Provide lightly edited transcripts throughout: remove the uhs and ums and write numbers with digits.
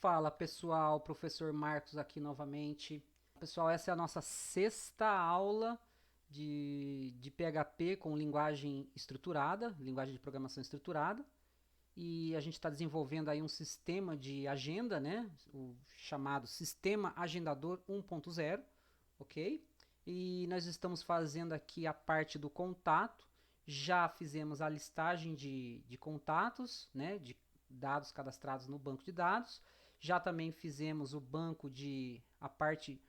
Fala pessoal, professor Marcos aqui novamente. Pessoal, essa é a nossa sexta aula de PHP com linguagem estruturada, linguagem de programação estruturada. E a gente está desenvolvendo aí um sistema de agenda, né? O chamado Sistema Agendador 1.0, ok? E nós estamos fazendo aqui a parte do contato. Já fizemos a listagem de contatos, né? De dados cadastrados no banco de dados. Já também fizemos o banco a parte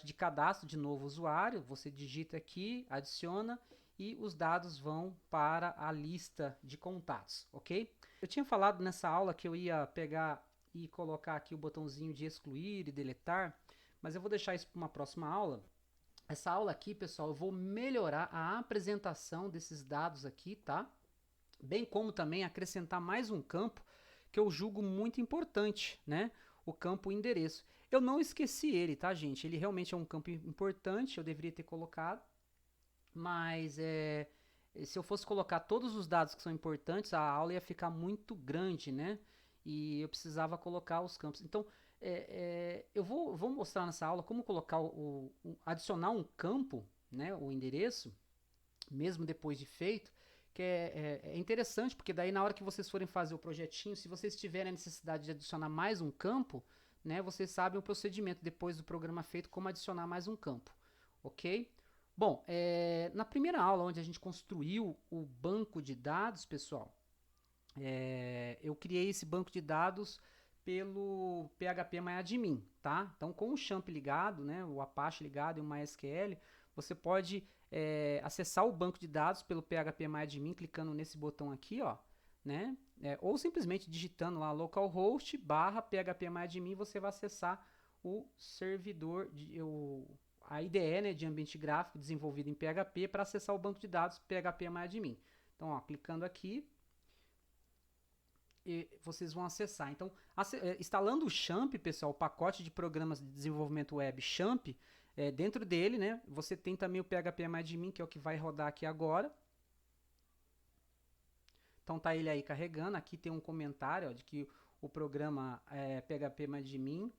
de cadastro de novo usuário. Você digita aqui, adiciona e os dados vão para a lista de contatos, ok? Eu tinha falado nessa aula que eu ia pegar e colocar aqui o botãozinho de excluir e deletar, mas eu vou deixar isso para uma próxima aula. Essa aula aqui, pessoal, eu vou melhorar a apresentação desses dados aqui, tá? Bem como também acrescentar mais um campo que eu julgo muito importante, né? O campo endereço. Eu não esqueci ele, tá, gente? Ele realmente é um campo importante, eu deveria ter colocado, mas se eu fosse colocar todos os dados que são importantes, a aula ia ficar muito grande, né? E eu precisava colocar os campos. Então, eu vou mostrar nessa aula como colocar adicionar um campo, né? O endereço, mesmo depois de feito, que é interessante, porque daí na hora que vocês forem fazer o projetinho, se vocês tiverem a necessidade de adicionar mais um campo, né, vocês sabem o procedimento depois do programa feito, como adicionar mais um campo, ok? Bom, na primeira aula, onde a gente construiu o banco de dados, pessoal, eu criei esse banco de dados pelo phpMyAdmin, tá? Então, com o Champ ligado, né, o Apache ligado e o MySQL, você pode acessar o banco de dados pelo phpMyAdmin clicando nesse botão aqui, ó, né? Ou simplesmente digitando lá localhost barra phpMyAdmin, você vai acessar o servidor, a IDE, né, de ambiente gráfico desenvolvido em PHP para acessar o banco de dados phpMyAdmin. Então, ó, clicando aqui, e vocês vão acessar. Então, instalando o Champ, pessoal, o pacote de programas de desenvolvimento web Champ, dentro dele, né, você tem também o phpMyAdmin, que é o que vai rodar aqui agora. Então tá ele aí carregando. Aqui tem um comentário ó, de que o programa phpMyAdmin,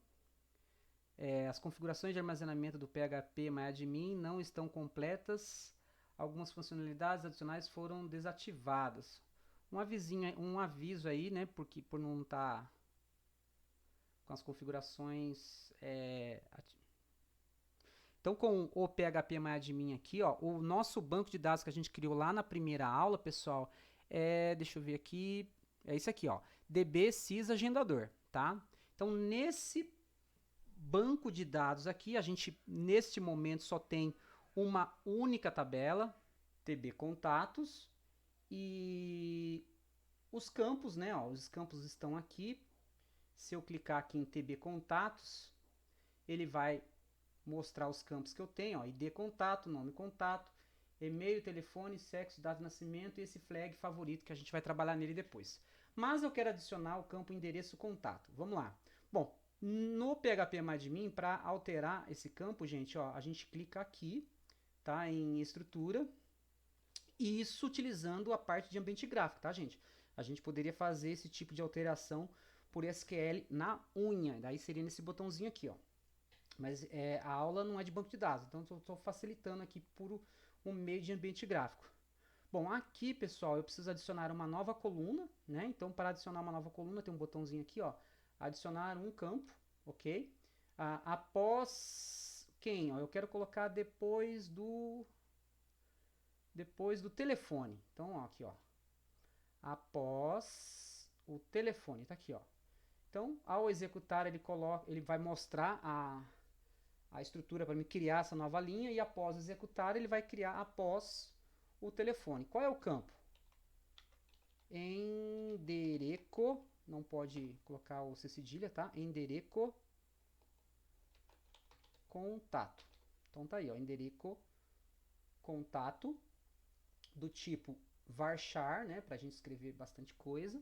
as configurações de armazenamento do phpMyAdmin não estão completas. Algumas funcionalidades adicionais foram desativadas. Um aviso aí, né, porque por não estar com as configurações então, com o phpMyAdmin aqui, ó, o nosso banco de dados que a gente criou lá na primeira aula, pessoal, deixa eu ver aqui, é isso aqui, ó, DB Sys Agendador, tá? Então, nesse banco de dados aqui, a gente, neste momento, só tem uma única tabela, TB Contatos, e os campos, né, ó, os campos estão aqui. Se eu clicar aqui em TB Contatos, ele vai mostrar os campos que eu tenho, ó, ID contato, nome contato, e-mail, telefone, sexo, data de nascimento e esse flag favorito que a gente vai trabalhar nele depois. Mas eu quero adicionar o campo endereço contato. Vamos lá. Bom, no phpMyAdmin, para alterar esse campo, gente, ó, a gente clica aqui, tá, em estrutura, e isso utilizando a parte de ambiente gráfico, tá, gente? A gente poderia fazer esse tipo de alteração por SQL na unha, daí seria nesse botãozinho aqui, ó. Mas a aula não é de banco de dados, então estou facilitando aqui por um meio de ambiente gráfico. Bom, aqui, pessoal, eu preciso adicionar uma nova coluna, né? Então, para adicionar uma nova coluna, tem um botãozinho aqui, ó, adicionar um campo, ok? Após quem? Ó, eu quero colocar depois do telefone. Então, ó, aqui, ó, após o telefone, tá aqui, ó. Então, ao executar, ele vai mostrar a estrutura para me criar essa nova linha e após executar ele vai criar após o telefone. Qual é o campo? Endereco, não pode colocar o C cedilha, tá? Endereco contato. Então tá aí, ó, endereco contato do tipo varchar, né, pra gente escrever bastante coisa.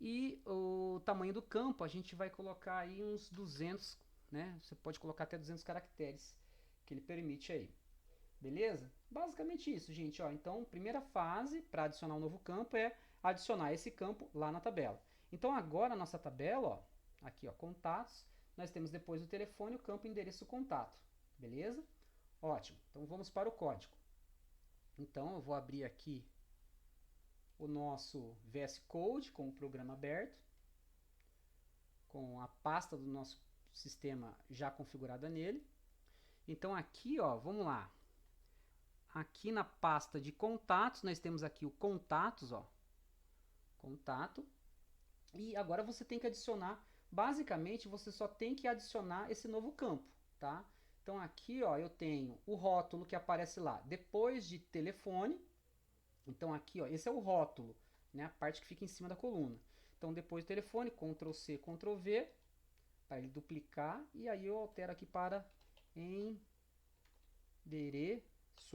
E o tamanho do campo a gente vai colocar aí uns 200, né? Você pode colocar até 200 caracteres que ele permite aí. Beleza? Basicamente isso, gente. Ó, então, primeira fase para adicionar um novo campo é adicionar esse campo lá na tabela. Então, agora a nossa tabela, ó, Aqui, ó, contatos. Nós temos depois do telefone o campo endereço contato. Beleza? Ótimo. Então vamos para o código. Então eu vou abrir aqui o nosso VS Code com o programa aberto, com a pasta do nosso sistema já configurada nele. Então aqui, ó, vamos lá. Aqui na pasta de contatos, nós temos aqui o contatos, ó. Contato. E agora você tem que adicionar, basicamente você só tem que adicionar esse novo campo, tá? Então aqui, ó, eu tenho o rótulo que aparece lá, depois de telefone. Então aqui, ó, esse é o rótulo, né, a parte que fica em cima da coluna. Então depois do telefone, Ctrl C, Ctrl V, para ele duplicar, e aí eu altero aqui para endereço.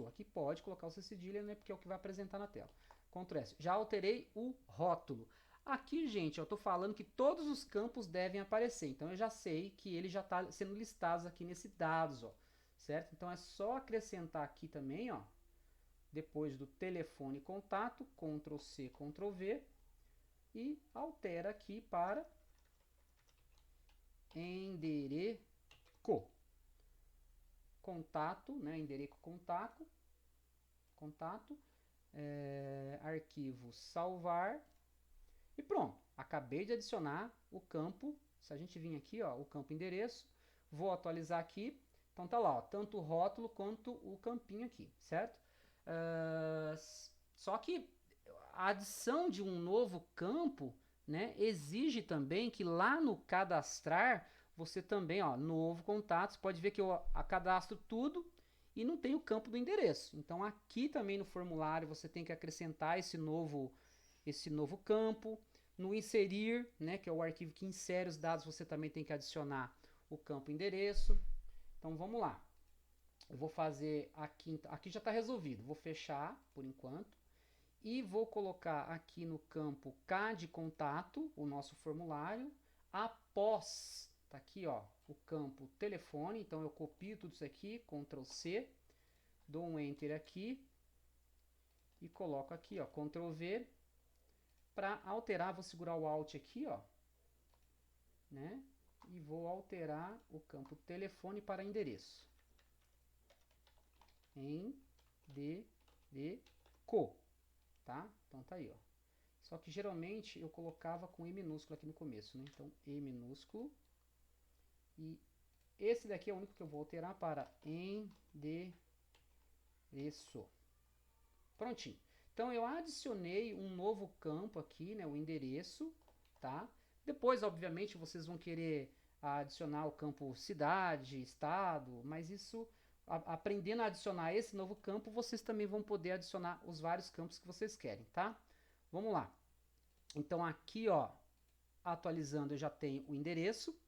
Aqui pode colocar o C cedilha, né, porque é o que vai apresentar na tela. Ctrl S. Já alterei o rótulo. Aqui, gente, eu estou falando que todos os campos devem aparecer. Então eu já sei que ele já está sendo listado aqui nesse dados, ó, certo? Então é só acrescentar aqui também, ó, depois do telefone contato, Ctrl C, Ctrl V, e altera aqui para endereço contato, né, endereço contato, arquivo salvar, e pronto. Acabei de adicionar o campo. Se a gente vir aqui, ó, o campo endereço, vou atualizar aqui. Então tá lá, ó, tanto o rótulo quanto o campinho aqui, certo? Só que a adição de um novo campo, né, exige também que lá no cadastrar você também, ó, novo contato, você pode ver que eu cadastro tudo e não tem o campo do endereço. Então aqui também no formulário você tem que acrescentar esse novo campo. No inserir, né, que é o arquivo que insere os dados, você também tem que adicionar o campo endereço. Então vamos lá. Eu vou fazer aqui já está resolvido. Vou fechar por enquanto. E vou colocar aqui no campo K de contato, o nosso formulário. Após, tá aqui, ó, o campo telefone. Então eu copio tudo isso aqui, Ctrl C, dou um Enter aqui e coloco aqui, ó, Ctrl V. Para alterar, vou segurar o Alt aqui, ó, né? E vou alterar o campo telefone para endereço. Endereço, tá? Então tá aí, ó. Só que geralmente eu colocava com E minúsculo aqui no começo, né? Então E minúsculo. E esse daqui é o único que eu vou alterar para endereço. Prontinho. Então eu adicionei um novo campo aqui, né, o endereço, tá? Depois, obviamente, vocês vão querer adicionar o campo cidade, estado, mas isso, aprendendo a adicionar esse novo campo, vocês também vão poder adicionar os vários campos que vocês querem, tá? Vamos lá. Então aqui, ó, atualizando, eu já tenho o endereço,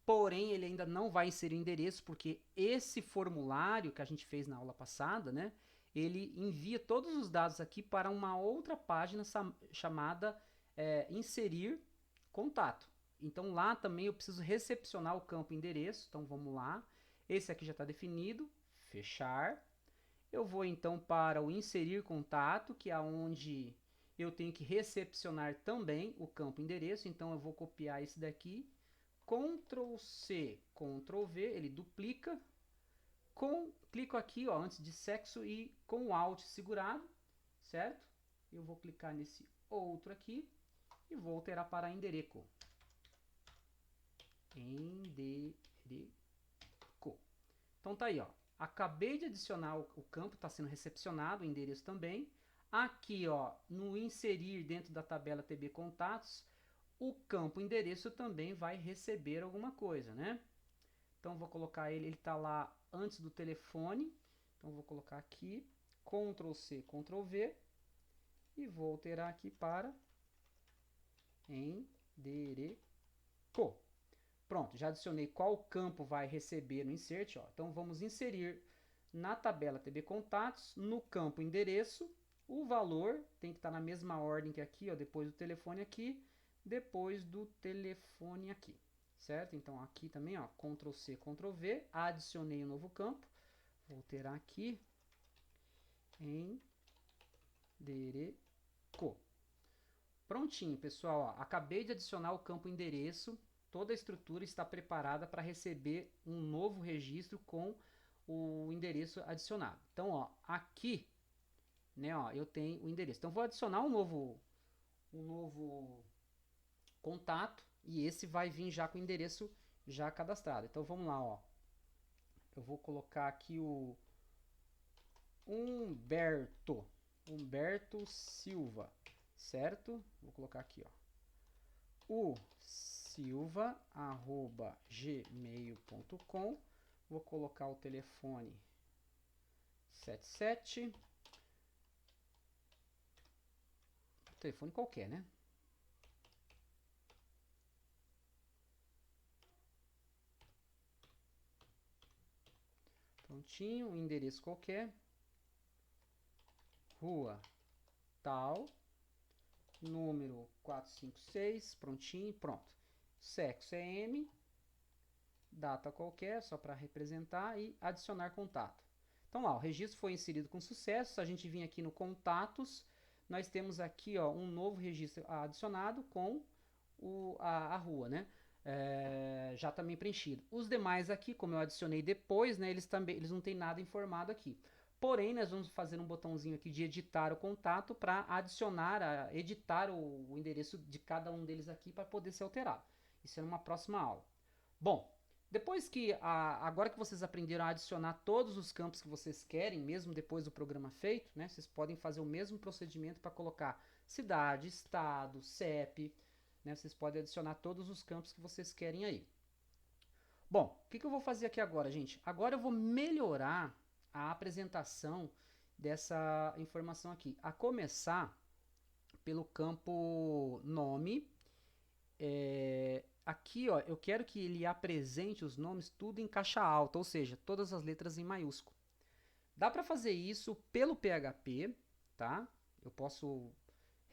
porém ele ainda não vai inserir o endereço, porque esse formulário que a gente fez na aula passada, né, ele envia todos os dados aqui para uma outra página chamada inserir contato. Então lá também eu preciso recepcionar o campo endereço, então vamos lá. Esse aqui já está definido, fechar. Eu vou então para o inserir contato, que é onde eu tenho que recepcionar também o campo endereço, então eu vou copiar esse daqui, Ctrl C, Ctrl V, ele duplica, clico aqui, ó, antes de sexo e com o Alt segurado, certo? Eu vou clicar nesse outro aqui e vou alterar para endereço. Então tá aí, ó. Acabei de adicionar o campo, está sendo recepcionado, o endereço também. Aqui, ó, no inserir dentro da tabela TB Contatos, o campo endereço também vai receber alguma coisa, né? Então vou colocar ele está lá antes do telefone. Então vou colocar aqui, Ctrl C, Ctrl V, e vou alterar aqui para endereço. Pronto, já adicionei qual campo vai receber no insert, ó. Então vamos inserir na tabela TB Contatos, no campo endereço, o valor tem que estar na mesma ordem que aqui, ó, depois do telefone aqui, depois do telefone aqui, certo? Então aqui também, ó, Ctrl C, Ctrl V, adicionei um novo campo, vou alterar aqui, endereço. Prontinho, pessoal, ó, acabei de adicionar o campo endereço toda a estrutura está preparada para receber um novo registro com o endereço adicionado. Então, ó, aqui, né, ó, eu tenho o endereço. Então, vou adicionar um novo contato e esse vai vir já com o endereço já cadastrado. Então, vamos lá, ó. Eu vou colocar aqui o Humberto Silva, certo? Vou colocar aqui, ó. O silva@gmail.com. Vou colocar o telefone 77. Telefone qualquer, né? Prontinho, um endereço qualquer. Rua tal, número 456, prontinho, pronto. Sexo é M, data qualquer, só para representar, e adicionar contato. Então lá, o registro foi inserido com sucesso. Se a gente vir aqui no contatos, nós temos aqui, ó, um novo registro adicionado com a rua, né? Já também preenchido. Os demais aqui, como eu adicionei depois, né, eles não têm nada informado aqui. Porém, nós vamos fazer um botãozinho aqui de editar o contato para adicionar, editar o endereço de cada um deles aqui para poder ser alterado. Isso é numa próxima aula. Bom, depois que, agora que vocês aprenderam a adicionar todos os campos que vocês querem, mesmo depois do programa feito, né, vocês podem fazer o mesmo procedimento para colocar cidade, estado, CEP, né, vocês podem adicionar todos os campos que vocês querem aí. Bom, o que eu vou fazer aqui agora, gente? Agora eu vou melhorar a apresentação dessa informação aqui. A começar pelo campo nome. Aqui, ó, eu quero que ele apresente os nomes tudo em caixa alta, ou seja, todas as letras em maiúsculo. Dá para fazer isso pelo PHP, tá? Eu posso,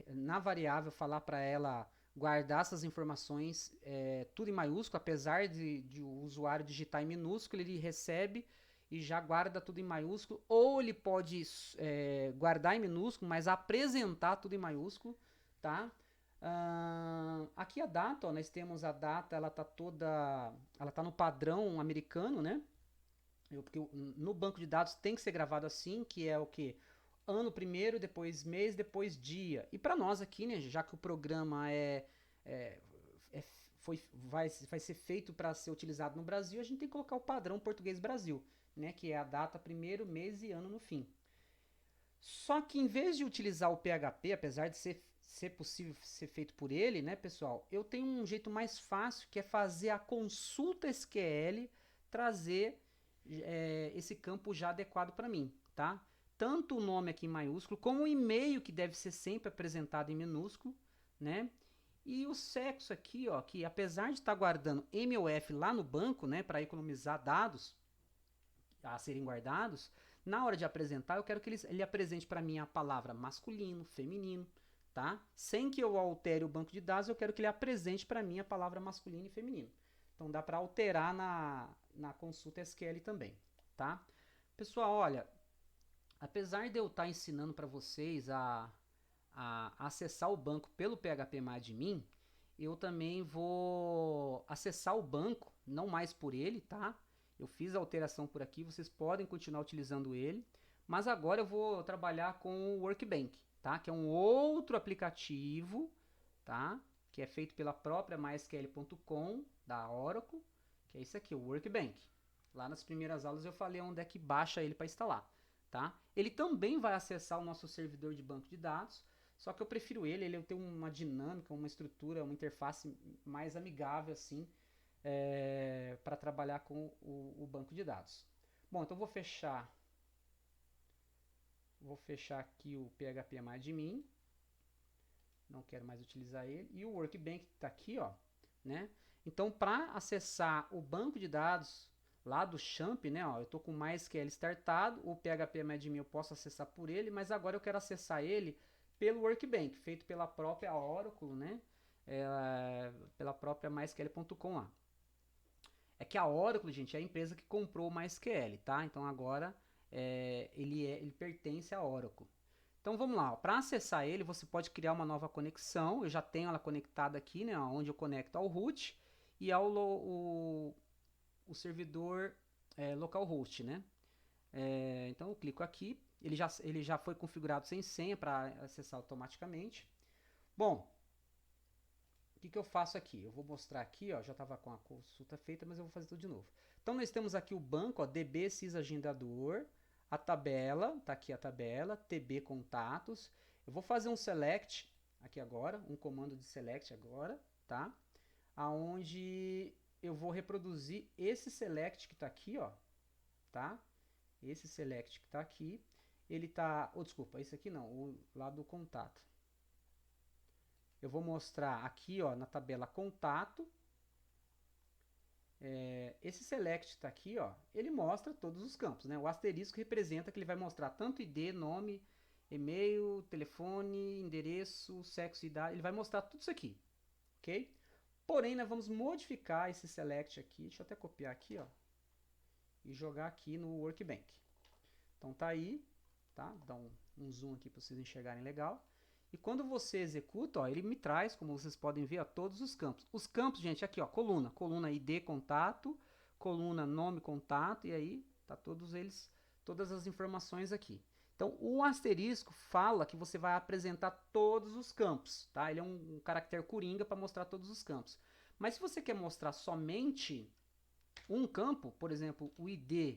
na variável, falar para ela guardar essas informações tudo em maiúsculo, apesar de o usuário digitar em minúsculo, ele recebe e já guarda tudo em maiúsculo, ou ele pode guardar em minúsculo, mas apresentar tudo em maiúsculo, tá? Aqui a data, ó, nós temos a data, ela tá no padrão americano, né? Porque no banco de dados tem que ser gravado assim, que é o que? Ano primeiro, depois mês, depois dia. E para nós aqui, né, já que o programa é, vai ser feito para ser utilizado no Brasil, a gente tem que colocar o padrão português Brasil, né, que é a data primeiro, mês e ano no fim. Só que em vez de utilizar o PHP, apesar de ser possível ser feito por ele, né, pessoal, eu tenho um jeito mais fácil, que é fazer a consulta SQL, trazer esse campo já adequado para mim, tá? Tanto o nome aqui em maiúsculo, como o e-mail, que deve ser sempre apresentado em minúsculo, né? E o sexo aqui, ó, que apesar de estar guardando M ou F lá no banco, né, para economizar dados a serem guardados, na hora de apresentar, eu quero que ele apresente para mim a palavra masculino, feminino, tá? Sem que eu altere o banco de dados, eu quero que ele apresente para mim a palavra masculino e feminino. Então dá para alterar na consulta SQL também, tá? Pessoal, olha, apesar de eu estar ensinando para vocês a acessar o banco pelo PHPMyAdmin, eu também vou acessar o banco, não mais por ele, tá? Eu fiz a alteração por aqui, vocês podem continuar utilizando ele, mas agora eu vou trabalhar com o Workbench, tá? Que é um outro aplicativo, tá? Que é feito pela própria MySQL.com da Oracle, que é isso aqui, o Workbench. Lá nas primeiras aulas eu falei onde é que baixa ele para instalar, tá? Ele também vai acessar o nosso servidor de banco de dados, só que eu prefiro ele tem uma dinâmica, uma estrutura, uma interface mais amigável assim, para trabalhar com o banco de dados. Bom, então vou fechar aqui o PHPMyAdmin, não quero mais utilizar ele, e o Workbench está aqui, ó, né? Então, para acessar o banco de dados lá do Champ, né, ó, eu estou com o MySQL startado, o PHPMyAdmin eu posso acessar por ele, mas agora eu quero acessar ele pelo Workbench, feito pela própria Oracle, né? Pela própria MySQL.com lá. É que a Oracle, gente, é a empresa que comprou o MySQL, tá? Então agora ele pertence à Oracle. Então vamos lá, para acessar ele você pode criar uma nova conexão, eu já tenho ela conectada aqui, né, onde eu conecto ao root, e o servidor localhost, né? Então eu clico aqui, ele já foi configurado sem senha para acessar automaticamente. Bom, o que eu faço aqui? Eu vou mostrar aqui, ó, já estava com a consulta feita, mas eu vou fazer tudo de novo. Então nós temos aqui o banco, ó, DB sysagendador, a tabela, tá aqui a tabela, TB contatos. Eu vou fazer um select aqui agora, um comando de select agora, tá? Aonde eu vou reproduzir esse select que está aqui, ó, tá? Esse select que está aqui, ele tá, desculpa, esse aqui não, o lado do contato. Eu vou mostrar aqui, ó, na tabela contato. Esse select está aqui, ó, ele mostra todos os campos, né? O asterisco representa que ele vai mostrar tanto ID, nome, e-mail, telefone, endereço, sexo, idade. Ele vai mostrar tudo isso aqui, ok? Porém, nós vamos modificar esse select aqui. Deixa eu até copiar aqui, ó, e jogar aqui no Workbench. Então tá aí, tá? Dá um zoom aqui para vocês enxergarem legal. E quando você executa, ó, ele me traz, como vocês podem ver, ó, todos os campos. Os campos, gente, aqui, ó, coluna ID contato, coluna nome contato, e aí tá todos eles, todas as informações aqui. Então, o asterisco fala que você vai apresentar todos os campos, tá? Ele é um caractere coringa para mostrar todos os campos. Mas se você quer mostrar somente um campo, por exemplo, o ID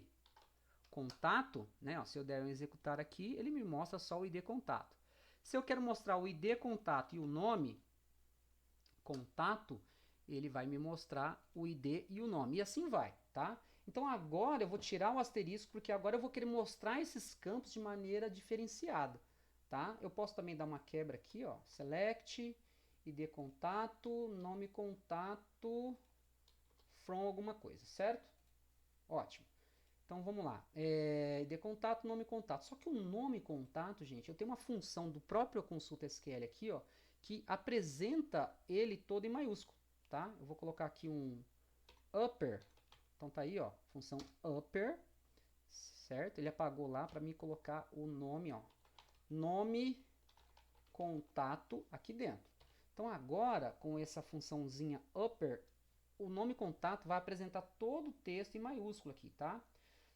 contato, né? Ó, se eu der um executar aqui, ele me mostra só o ID contato. Se eu quero mostrar o ID contato e o nome contato, ele vai me mostrar o ID e o nome. E assim vai, tá? Então agora eu vou tirar o asterisco, porque agora eu vou querer mostrar esses campos de maneira diferenciada, tá? Eu posso também dar uma quebra aqui, ó. Select, ID contato, nome contato, from alguma coisa, certo? Ótimo. Então vamos lá, ID contato, nome contato. Só que o nome contato, gente, eu tenho uma função do próprio consulta SQL aqui, ó, que apresenta ele todo em maiúsculo, tá? Eu vou colocar aqui um upper. Então tá aí, ó, função upper, certo? Ele apagou lá para me colocar o nome, ó, nome contato aqui dentro. Então agora, com essa funçãozinha upper, o nome contato vai apresentar todo o texto em maiúsculo aqui, tá?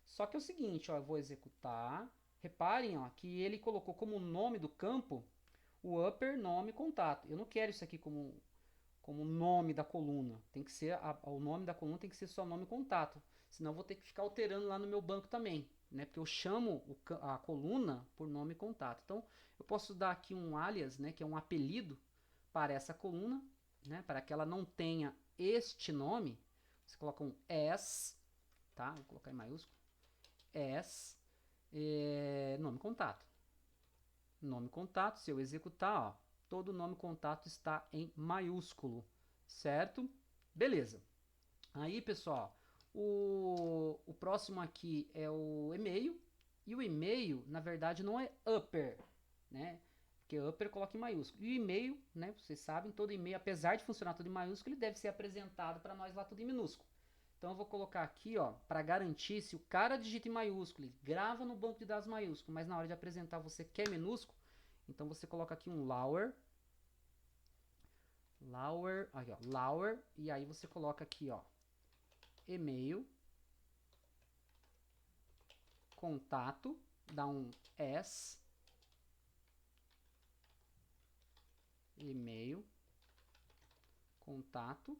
Só que é o seguinte, ó, eu vou executar. Reparem, ó, que ele colocou como nome do campo o upper nome contato. Eu não quero isso aqui como nome da coluna. Tem que ser o nome da coluna tem que ser só nome contato. Senão eu vou ter que ficar alterando lá no meu banco também, né? Porque eu chamo a coluna por nome contato. Então eu posso dar aqui um alias, né? Que é um apelido para essa coluna, né? Para que ela não tenha este nome. Você coloca um S, tá? Vou colocar em maiúsculo. As nome contato. Nome contato, se eu executar, ó, todo nome contato está em maiúsculo, certo? Beleza. Aí, pessoal, o próximo aqui é o e-mail. E o e-mail, na verdade, não é upper, né? Porque upper coloca em maiúsculo. E o e-mail, né? Vocês sabem, todo e-mail, apesar de funcionar tudo em maiúsculo, ele deve ser apresentado para nós lá tudo em minúsculo. Então eu vou colocar aqui, ó, para garantir, se o cara digita em maiúsculo e grava no banco de dados maiúsculo, mas na hora de apresentar você quer minúsculo, então você coloca aqui um lower, aqui, ó, lower, e aí você coloca aqui, ó, e-mail, contato, dá um S, e-mail, contato,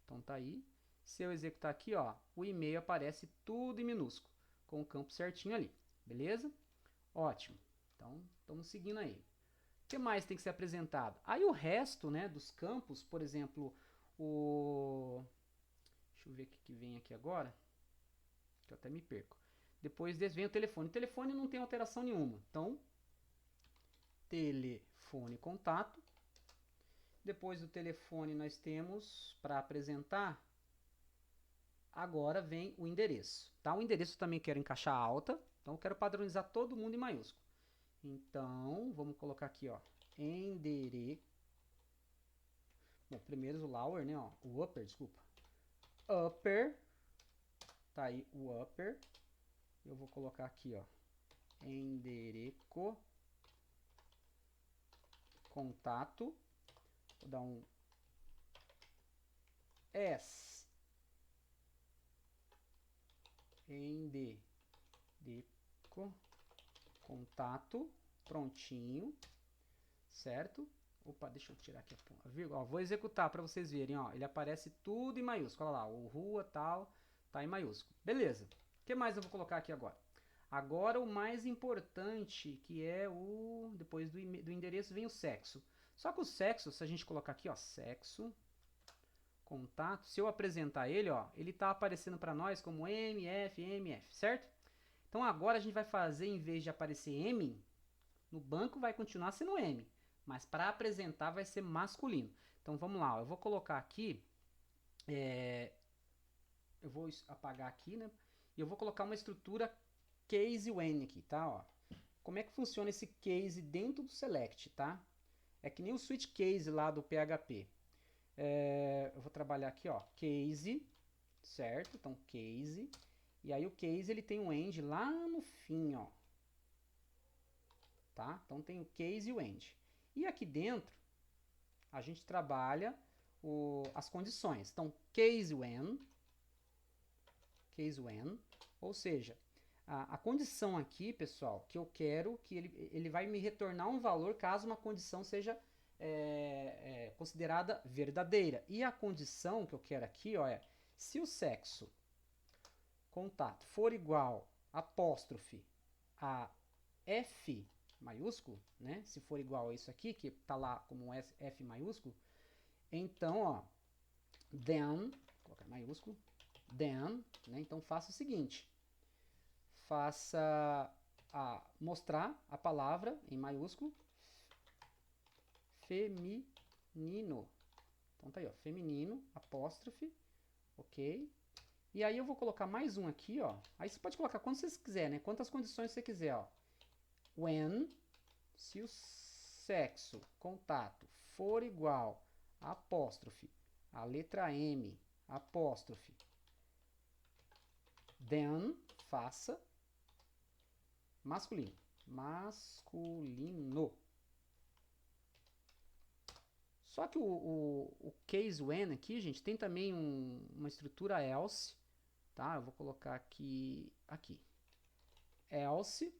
então tá aí. Se eu executar aqui, ó, o e-mail aparece tudo em minúsculo, com o campo certinho ali, beleza? Ótimo. Então, estamos seguindo aí. O que mais tem que ser apresentado? Aí o resto, né, dos campos, por exemplo, deixa eu ver o que vem aqui agora, que eu até me perco. Depois desse vem o telefone. O telefone não tem alteração nenhuma. Então, telefone contato. Depois do telefone nós temos, para apresentar, agora vem o endereço. Tá? O endereço eu também quero encaixar alta, então eu quero padronizar todo mundo em maiúsculo. Então, vamos colocar aqui, ó, endereço. Bom, primeiro o lower, né, ó, o upper, desculpa. Upper, tá aí o upper. Eu vou colocar aqui, ó, endereço contato. Vou dar um S, endereço, contato, prontinho, certo? Opa, deixa eu tirar aqui a vírgula. Ó, vou executar para vocês verem, ó, ele aparece tudo em maiúsculo, olha lá, o rua tal, tá em maiúsculo. Beleza. O que mais eu vou colocar aqui agora? Agora o mais importante, que é o depois do endereço vem o sexo. Só que o sexo, se a gente colocar aqui, ó, sexo, contato, se eu apresentar ele, ó, ele tá aparecendo para nós como MF, certo? Então agora a gente vai fazer, em vez de aparecer M, no banco vai continuar sendo M, mas para apresentar vai ser masculino. Então vamos lá, ó, eu vou colocar aqui, eu vou apagar aqui, né? E eu vou colocar uma estrutura case when aqui, tá? Ó. Como é que funciona esse case dentro do select, tá? É que nem o switch case lá do PHP. Eu vou trabalhar aqui, ó, case, certo? Então case, e aí o case ele tem um end lá no fim, ó. Tá? Então tem o case e o end. E aqui dentro a gente trabalha as condições. Então case when, ou seja, a condição aqui, pessoal, que eu quero que ele vai me retornar um valor caso uma condição seja considerada verdadeira. E a condição que eu quero aqui, ó, é se o sexo contato for igual apóstrofe a F maiúsculo, né? Se for igual a isso aqui, que está lá como um F maiúsculo, então, ó, then, vou colocar maiúsculo, then, né? Então faça o seguinte, mostrar a palavra em maiúsculo feminino. Então tá aí, ó, feminino, apóstrofe, ok? E aí eu vou colocar mais um aqui, ó. Aí você pode colocar quantos você quiser, né? Quantas condições você quiser, ó. When, se o sexo, contato, for igual, apóstrofe, a letra M, apóstrofe, then, faça, masculino. Masculino. Só que o case when aqui, gente, tem também uma estrutura else, tá? Eu vou colocar aqui, else.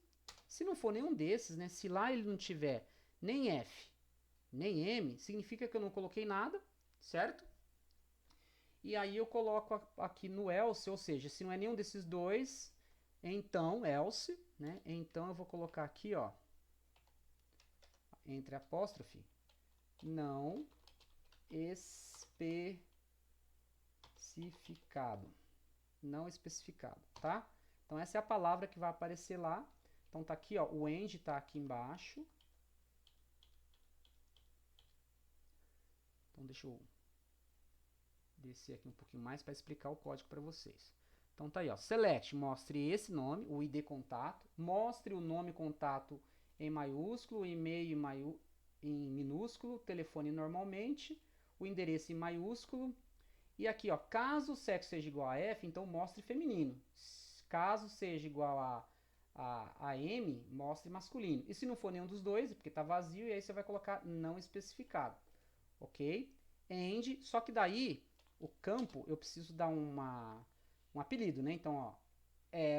Se não for nenhum desses, né? Se lá ele não tiver nem F, nem M, significa que eu não coloquei nada, certo? E aí eu coloco aqui no else, ou seja, se não é nenhum desses dois, então else, né? Então eu vou colocar aqui, ó, entre apóstrofe, não especificado. Não especificado, tá? Então essa é a palavra que vai aparecer lá. Então tá aqui, ó, o end tá aqui embaixo. Então deixa eu descer aqui um pouquinho mais para explicar o código para vocês. Então tá aí, ó, select, mostre esse nome, o ID contato, mostre o nome contato em maiúsculo, e-mail em minúsculo, telefone normalmente, o endereço em maiúsculo, e aqui, ó, caso o sexo seja igual a F, então mostre feminino. Caso seja igual a M, mostre masculino. E se não for nenhum dos dois, é porque está vazio, e aí você vai colocar não especificado. Ok? End, só que daí, o campo, eu preciso dar um apelido, né? Então, ó,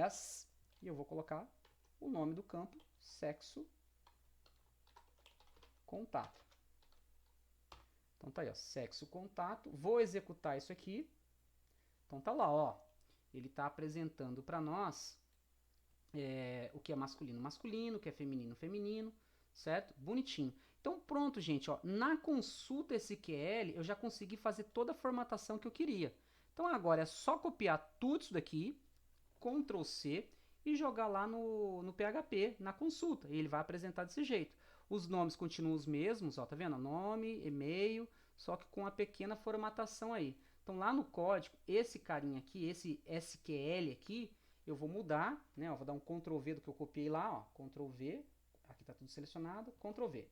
as, e eu vou colocar o nome do campo, sexo, contato. Então tá aí, ó, sexo, contato. Vou executar isso aqui. Então tá lá, ó. Ele está apresentando para nós o que é masculino, masculino, o que é feminino, feminino, certo? Bonitinho. Então pronto, gente, ó, na consulta SQL eu já consegui fazer toda a formatação que eu queria. Então agora é só copiar tudo isso daqui, Ctrl C e jogar lá no PHP, na consulta. E ele vai apresentar desse jeito. Os nomes continuam os mesmos, ó, tá vendo? Nome, e-mail, só que com uma pequena formatação aí. Então lá no código, esse carinha aqui, esse SQL aqui, eu vou mudar, né? Eu vou dar um Ctrl V do que eu copiei lá, ó, Ctrl V, aqui está tudo selecionado, Ctrl V.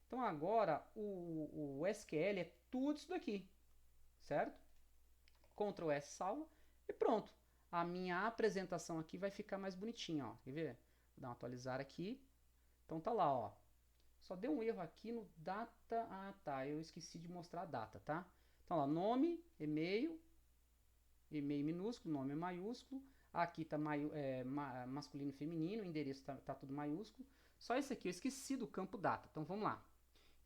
Então agora o SQL é tudo isso daqui, certo? Ctrl S salva e pronto. A minha apresentação aqui vai ficar mais bonitinha, ó. Quer ver? Vou dar um atualizar aqui. Então tá lá, ó. Só deu um erro aqui no data. Ah, tá. Eu esqueci de mostrar a data, tá? Então, ó, nome, e-mail minúsculo, nome é maiúsculo. Aqui tá masculino e feminino, o endereço tá tudo maiúsculo. Só esse aqui, eu esqueci do campo data. Então, vamos lá.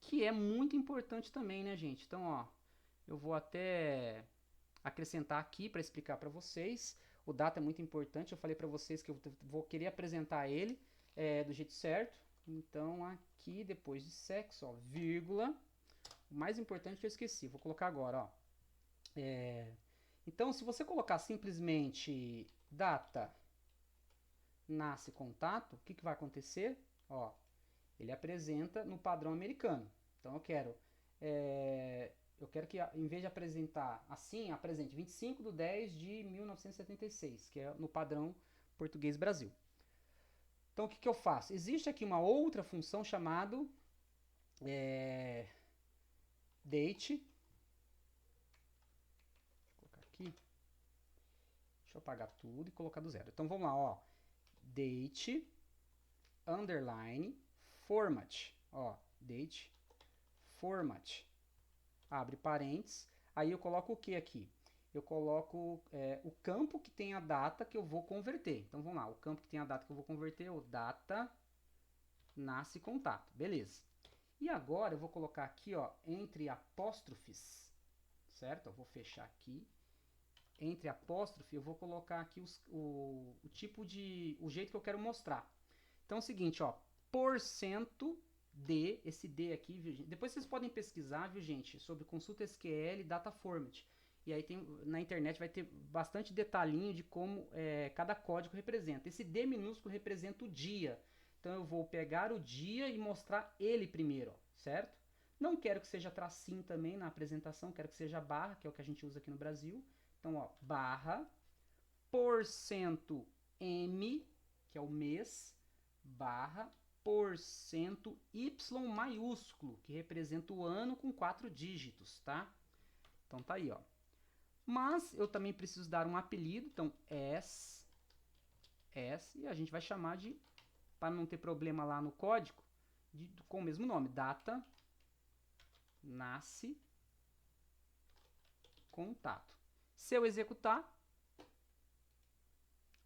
Que é muito importante também, né, gente? Então, ó, eu vou até acrescentar aqui para explicar para vocês. O data é muito importante. Eu falei para vocês que eu vou querer apresentar ele do jeito certo. Então, aqui, depois de sexo, ó, vírgula. O mais importante eu esqueci. Vou colocar agora, ó. Então, se você colocar simplesmente data, nasce, contato, o que vai acontecer? Ó, ele apresenta no padrão americano. Então, eu quero que, em vez de apresentar assim, apresente 25/10/1976, que é no padrão português Brasil. Então, o que eu faço? Existe aqui uma outra função chamada date. Vou colocar aqui. Deixa eu apagar tudo e colocar do zero. Então, vamos lá, ó. Date, underline, format. Ó, date, format. Abre parênteses. Aí eu coloco o que aqui? Eu coloco o campo que tem a data que eu vou converter. Então vamos lá, o campo que tem a data que eu vou converter é o data, nasce, contato. Beleza. E agora eu vou colocar aqui, ó, entre apóstrofes, certo? Eu vou fechar aqui. Entre apóstrofe eu vou colocar aqui o jeito que eu quero mostrar. Então é o seguinte, ó, porcento de, esse D aqui, viu, gente? Depois vocês podem pesquisar, viu, gente, sobre consulta SQL e data format. E aí na internet vai ter bastante detalhinho de como cada código representa. Esse D minúsculo representa o dia. Então eu vou pegar o dia e mostrar ele primeiro, ó, certo? Não quero que seja tracinho também na apresentação, quero que seja barra, que é o que a gente usa aqui no Brasil. Então, ó, barra, porcento M, que é o mês, barra, porcento Y maiúsculo, que representa o ano com 4 dígitos, tá? Então tá aí, ó. Mas eu também preciso dar um apelido, então S, e a gente vai chamar de, para não ter problema lá no código, com o mesmo nome, data, nasce, contato. Se eu executar,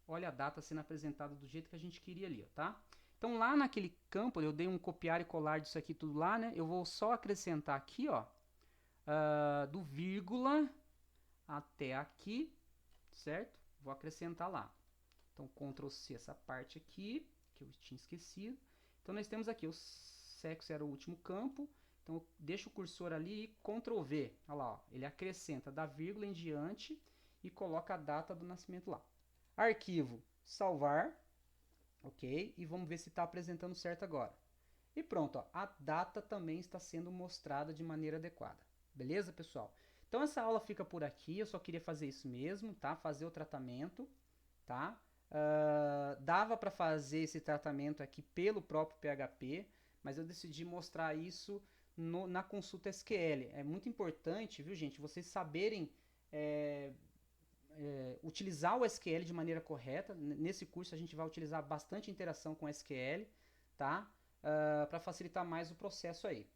olha a data sendo apresentada do jeito que a gente queria ali, ó, tá? Então lá naquele campo, eu dei um copiar e colar disso aqui tudo lá, né? Eu vou só acrescentar aqui, ó, do vírgula até aqui, certo? Vou acrescentar lá. Então, Ctrl C essa parte aqui, que eu tinha esquecido. Então, nós temos aqui, o sexo era o último campo. Então, eu deixo o cursor ali e Ctrl V. Olha lá, ó, ele acrescenta da vírgula em diante e coloca a data do nascimento lá. Arquivo, salvar. Ok? E vamos ver se está apresentando certo agora. E pronto, ó, a data também está sendo mostrada de maneira adequada. Beleza, pessoal? Então essa aula fica por aqui, eu só queria fazer isso mesmo, tá? Fazer o tratamento, tá? Dava para fazer esse tratamento aqui pelo próprio PHP, mas eu decidi mostrar isso na consulta SQL. É muito importante, viu, gente, vocês saberem utilizar o SQL de maneira correta. Nesse curso a gente vai utilizar bastante interação com SQL, tá? Para facilitar mais o processo aí.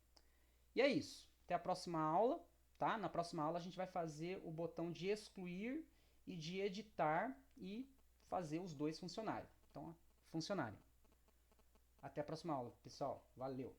E é isso. Até a próxima aula, tá? Na próxima aula a gente vai fazer o botão de excluir e de editar e fazer os dois funcionarem. Então, funcionarem. Até a próxima aula, pessoal. Valeu!